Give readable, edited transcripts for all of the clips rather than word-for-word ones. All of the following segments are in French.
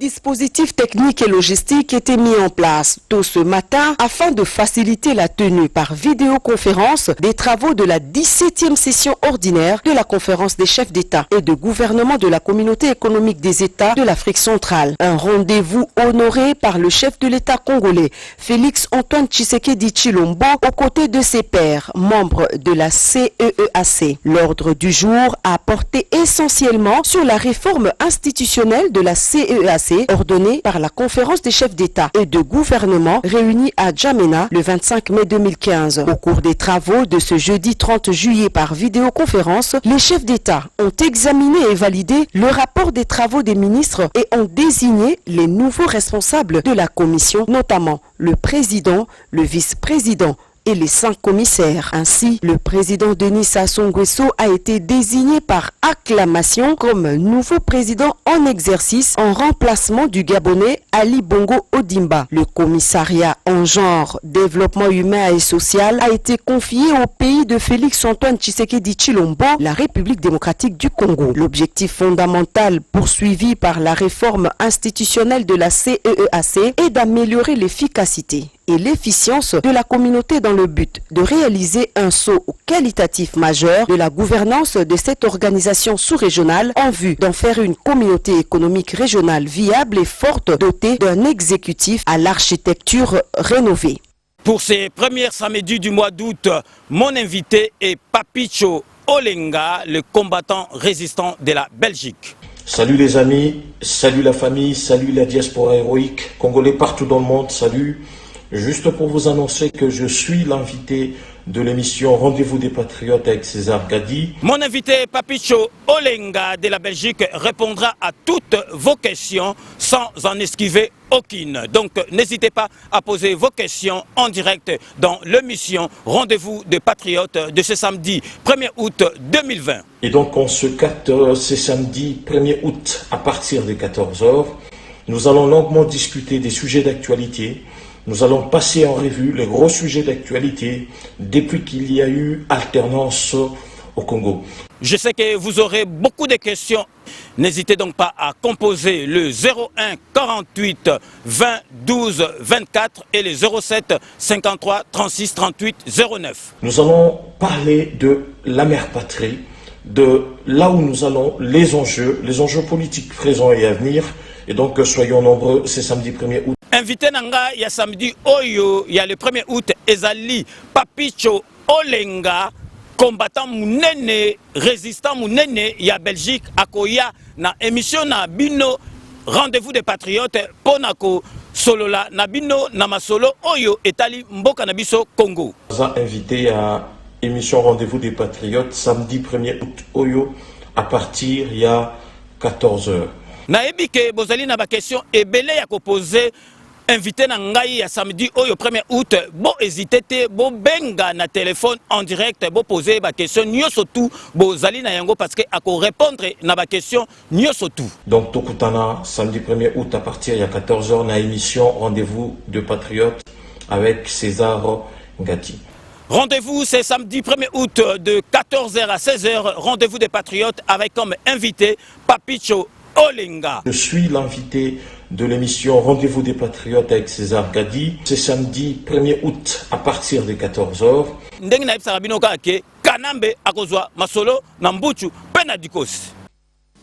dispositifs techniques et logistiques étaient mis en place tôt ce matin afin de faciliter la tenue par vidéoconférence des travaux de la 17e session ordinaire de la conférence des chefs d'État et de gouvernement de la communauté économique des États de l'Afrique centrale. Un rendez-vous honoré par le chef de l'État congolais, Félix Antoine Tshisekedi Tshilombo, aux côtés de ses pairs, membres de la CEEAC. L'ordre du jour a porté essentiellement sur la réforme institutionnelle de la CEEAC ordonnée par la conférence des chefs d'État et de gouvernement réunie à Djamena le 25 mai 2015. Au cours des travaux de ce jeudi 30 juillet par vidéoconférence, les chefs d'État ont examiné et validé le rapport des travaux des ministres et ont désigné les nouveaux responsables de la commission, notamment le président, le vice-président et les 5 commissaires. Ainsi, le président Denis Sassou Nguesso a été désigné par acclamation comme nouveau président en exercice en remplacement du Gabonais Ali Bongo Ondimba. Le commissariat en genre, développement humain et social a été confié au pays de Félix Antoine Tshisekedi Tshilombo, la République démocratique du Congo. L'objectif fondamental poursuivi par la réforme institutionnelle de la CEEAC est d'améliorer l'efficacité et l'efficience de la communauté dans le but de réaliser un saut qualitatif majeur de la gouvernance de cette organisation sous-régionale en vue d'en faire une communauté économique régionale viable et forte dotée d'un exécutif à l'architecture rénovée. Pour ces premiers samedis du mois d'août, mon invité est Papicho Olenga, le combattant résistant de la Belgique. Salut les amis, salut la famille, salut la diaspora héroïque, congolais partout dans le monde, salut. Juste pour vous annoncer que je suis l'invité de l'émission Rendez-vous des Patriotes avec César Gadi. Mon invité Papicho Olenga de la Belgique répondra à toutes vos questions sans en esquiver aucune. Donc n'hésitez pas à poser vos questions en direct dans l'émission Rendez-vous des Patriotes de ce samedi 1er août 2020. Et donc on se capte ce samedi 1er août à partir de 14h. Nous allons longuement discuter des sujets d'actualité. Nous allons passer en revue les gros sujets d'actualité depuis qu'il y a eu alternance au Congo. Je sais que vous aurez beaucoup de questions. N'hésitez donc pas à composer le 01 48 20 12 24 et le 07 53 36 38 09. Nous allons parler de la mère patrie, de là où nous allons, les enjeux politiques présents et à venir. Et donc soyons nombreux, c'est samedi 1er août. Invité Nanga, il y a samedi Oyo, il y a le 1er août, Ezali Papicho Olenga, combattant Mounene, résistant Mounene, il y a Belgique, Akoya, na émission na Bino, Rendez-vous des Patriotes, Ponako, Solola, na Bino, Namasolo, Oyo, Etali, Mboka Nabiso, Congo. Invité à émission Rendez-vous des Patriotes, samedi 1er août, Oyo, à partir, il y a 14h. Naebi ke bozali na ba question ebele ya ko poser invité na ngai ya samedi oyo 1er août bo hésiter te bo benga na téléphone en direct bo poser ba question nyoso tout bozali na yango parce que ako répondre na ba question nyoso tout. Donc tokutana samedi 1er août à partir ya 14h na émission Rendez-vous de Patriotes avec César Gadi. Rendez-vous c'est samedi 1er août de 14h à 16h, Rendez-vous des Patriotes avec comme invité Papicho Olenga. Je suis l'invité de l'émission Rendez-vous des Patriotes avec César Gadi. C'est samedi 1er août à partir de 14h. Ndenge na ebisa bino kaka Kanambe akozwa masolo na Mbuchu pena dikosi.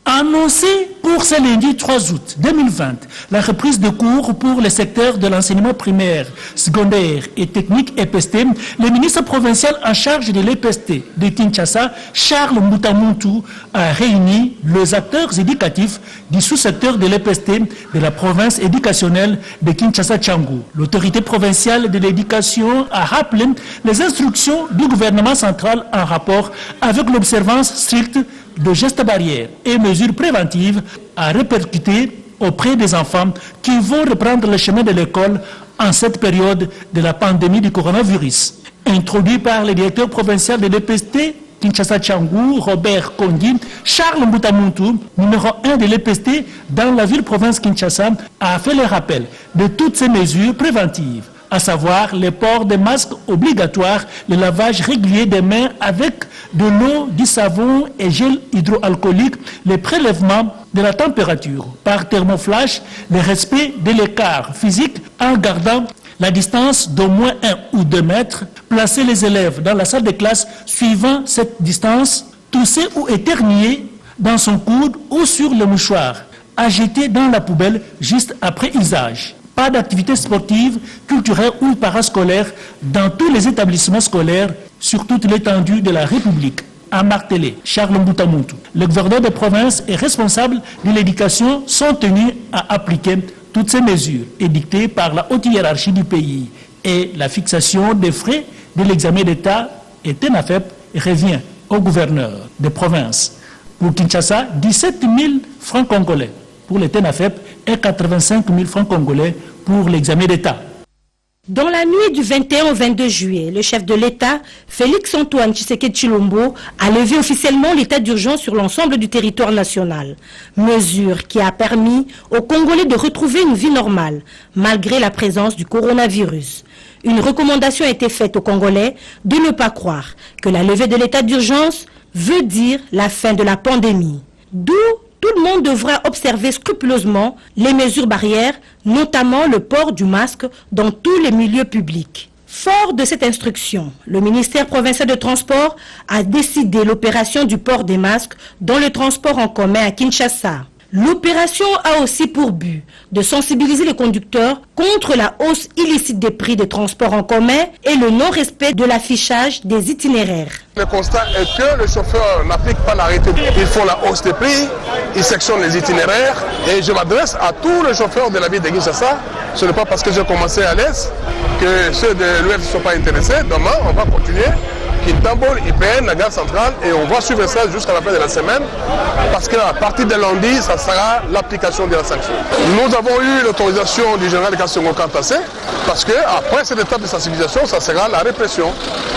Annoncé pour ce lundi 3 août 2020, la reprise de cours pour le secteur de l'enseignement primaire, secondaire et technique EPST, le ministre provincial en charge de l'EPST de Kinshasa, Charles Mbutamuntu, a réuni les acteurs éducatifs du sous-secteur de l'EPST de la province éducationnelle de Kinshasa-Tchangou. L'autorité provinciale de l'éducation a rappelé les instructions du gouvernement central en rapport avec l'observance stricte de gestes barrières et mesures préventives à répercuter auprès des enfants qui vont reprendre le chemin de l'école en cette période de la pandémie du coronavirus. Introduit par le directeur provincial de l'EPST Kinshasa-Tchangou, Robert Kondi, Charles Mbutamuntu, numéro 1 de l'EPST dans la ville-province Kinshasa, a fait le rappel de toutes ces mesures préventives, à savoir le port des masques obligatoires, le lavage régulier des mains avec de l'eau, du savon et gel hydroalcoolique, le prélèvement de la température par thermoflash, le respect de l'écart physique en gardant la distance d'au moins 1 ou 2 mètres, placer les élèves dans la salle de classe suivant cette distance, tousser ou éternuer dans son coude ou sur le mouchoir, à jeter dans la poubelle juste après usage. Pas d'activité sportive, culturelle ou parascolaire dans tous les établissements scolaires sur toute l'étendue de la République. A martelé Charles Mbutamuntu. Le gouverneur de province et responsable de l'éducation sont tenus à appliquer toutes ces mesures édictées par la haute hiérarchie du pays. Et la fixation des frais de l'examen d'État et TENAFEP revient au gouverneur de province. Pour Kinshasa, 17 000 francs congolais pour le TENAFEP et 85 000 francs congolais pour l'examen d'État. Dans la nuit du 21 au 22 juillet, le chef de l'État, Félix-Antoine Tshisekedi Tshilombo, a levé officiellement l'état d'urgence sur l'ensemble du territoire national. Mesure qui a permis aux Congolais de retrouver une vie normale, malgré la présence du coronavirus. Une recommandation a été faite aux Congolais de ne pas croire que la levée de l'état d'urgence veut dire la fin de la pandémie. D'où tout le monde devra observer scrupuleusement les mesures barrières, notamment le port du masque dans tous les milieux publics. Fort de cette instruction, le ministère provincial de transport a décidé l'opération du port des masques dans le transport en commun à Kinshasa. L'opération a aussi pour but de sensibiliser les conducteurs contre la hausse illicite des prix des transports en commun et le non-respect de l'affichage des itinéraires. Le constat est que les chauffeurs n'appliquent pas l'arrêté. Ils font la hausse des prix, ils sectionnent les itinéraires et je m'adresse à tous les chauffeurs de la ville de Kinshasa. Ce n'est pas parce que j'ai commencé à l'Est que ceux de l'Ouest ne sont pas intéressés. Demain, on va continuer. Kintambo, IPN, la gare centrale, et on va suivre ça jusqu'à la fin de la semaine, parce qu'à partir de lundi, ça sera l'application de la sanction. Nous avons eu l'autorisation du général Kassongo Kantassé, parce qu'après cette étape de sensibilisation, ça sera la répression.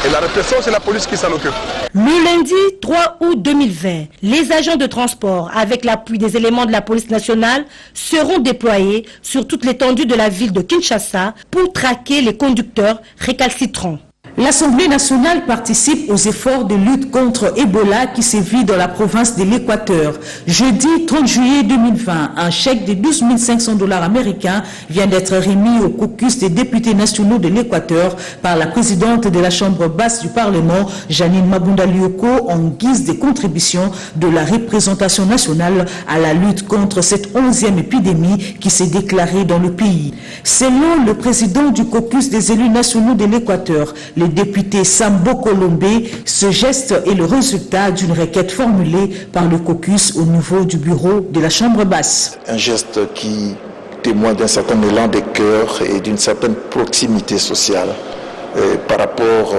Et la répression, c'est la police qui s'en occupe. Le lundi 3 août 2020, les agents de transport, avec l'appui des éléments de la police nationale, seront déployés sur toute l'étendue de la ville de Kinshasa pour traquer les conducteurs récalcitrants. L'Assemblée nationale participe aux efforts de lutte contre Ebola qui sévit dans la province de l'Équateur. Jeudi 30 juillet 2020, un chèque de 12 500 $ américains vient d'être remis au caucus des députés nationaux de l'Équateur par la présidente de la Chambre basse du Parlement, Janine Mabunda Lioko, en guise de contribution de la représentation nationale à la lutte contre cette 11e épidémie qui s'est déclarée dans le pays. Selon le président du caucus des élus nationaux de l'Équateur, le député Sambo Colombe, ce geste est le résultat d'une requête formulée par le caucus au niveau du bureau de la Chambre basse. Un geste qui témoigne d'un certain élan de cœur et d'une certaine proximité sociale par rapport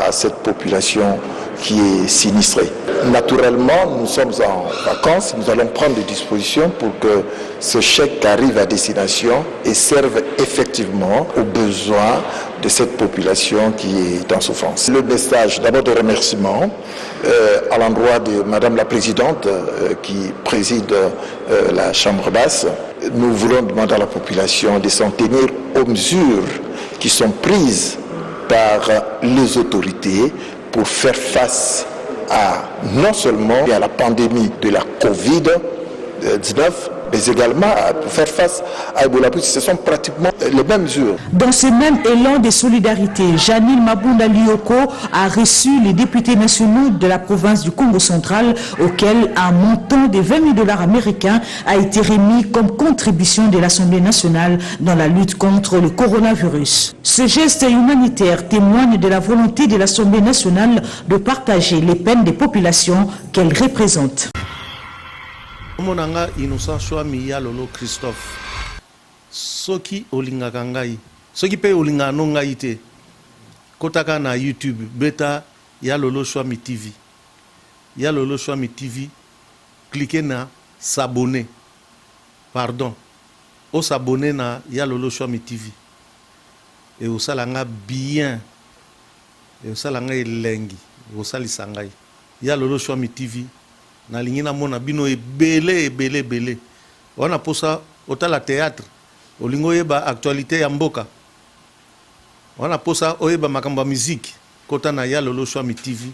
à cette population qui est sinistrée. Naturellement, nous sommes en vacances, nous allons prendre des dispositions pour que ce chèque arrive à destination et serve effectivement aux besoins de cette population qui est en souffrance. Le message d'abord de remerciement à l'endroit de Madame la Présidente qui préside la Chambre basse. Nous voulons demander à la population de s'en tenir aux mesures qui sont prises par les autorités pour faire face à non seulement à la pandémie de la Covid-19, mais également pour faire face à Ebola, puisque ce sont pratiquement les mêmes mesures. Dans ce même élan de solidarité, Janine Mabunda Lioko a reçu les députés nationaux de la province du Congo central, auquel un montant de 20 000 $ américains a été remis comme contribution de l'Assemblée nationale dans la lutte contre le coronavirus. Ce geste humanitaire témoigne de la volonté de l'Assemblée nationale de partager les peines des populations qu'elle représente. Monanga innocent Chouami ya lolo Christophe soki olingaka ngai soki pe olinga no ngai te kotaka na YouTube beta ya lolo Chouami TV cliquez na s'abonner au s'abonner na ya lolo Chouami TV et au salanga bien et au salanga elengi au salisa ngai ya lolo Chouami TV na lingina mona bino ebele wana posa otala théâtre olingo yeba actualité ya mboka wana posa oyeba makambo ya musique kota na ya lolo Chouami TV.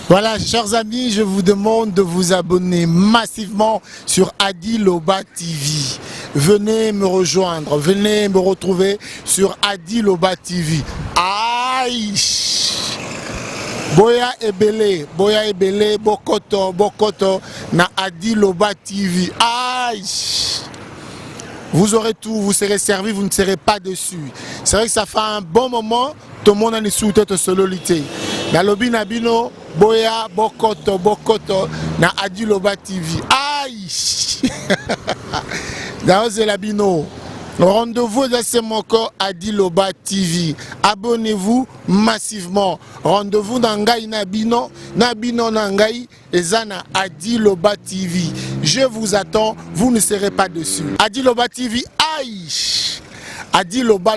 Voilà, chers amis, je vous demande de vous abonner massivement sur Adi Loba TV. Venez me rejoindre, venez me retrouver sur Adi Loba TV. Aïe! Boya Ebele, Bokoto, na Adi Loba TV. Aïe! Vous aurez tout, vous serez servi, vous ne serez pas déçus. C'est vrai que ça fait un bon moment, tout le monde a une sous-tête sololité. Na lobi nabino, Boya, Bokoto, na Adi Loba TV. Aïe! Dans Labino. Rendez-vous dans ce moko Adi Loba TV. Abonnez-vous massivement. Rendez-vous dans Ngai Nabino Nangai et Zana Adi Loba TV. Je vous attends, vous ne serez pas dessus. Adi Loba TV, aïe! Adi Loba.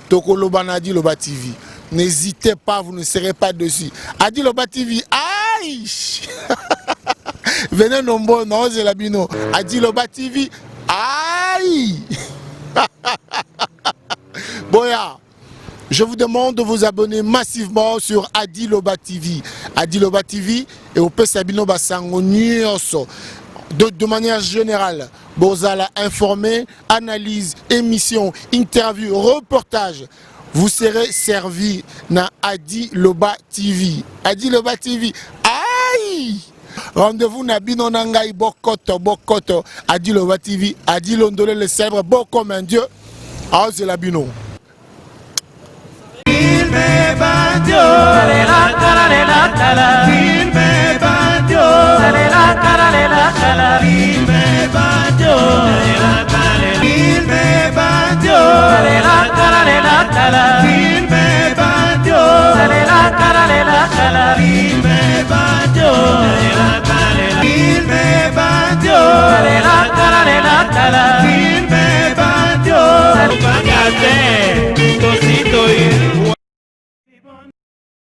Toko Loba na Adi Loba TV. N'hésitez pas, vous ne serez pas dessus. Adi Loba TV, aïe! Venez nombreux, non, c'est Labino. Adi Loba TV, aïe! Boya, je vous demande de vous abonner massivement sur Adi Loba TV. Adi Loba TV et au Pesabino Basango Nyonso. De manière générale, Bozala informé, analyse, émission, interview, reportage. Vous serez servi na Adi Loba TV. Adi Loba TV, aïe! Rendez-vous na bino nangai bokoto Adi Loba TV. Adi Londole le célèbre beau comme un dieu. Ah, c'est la bino. Il me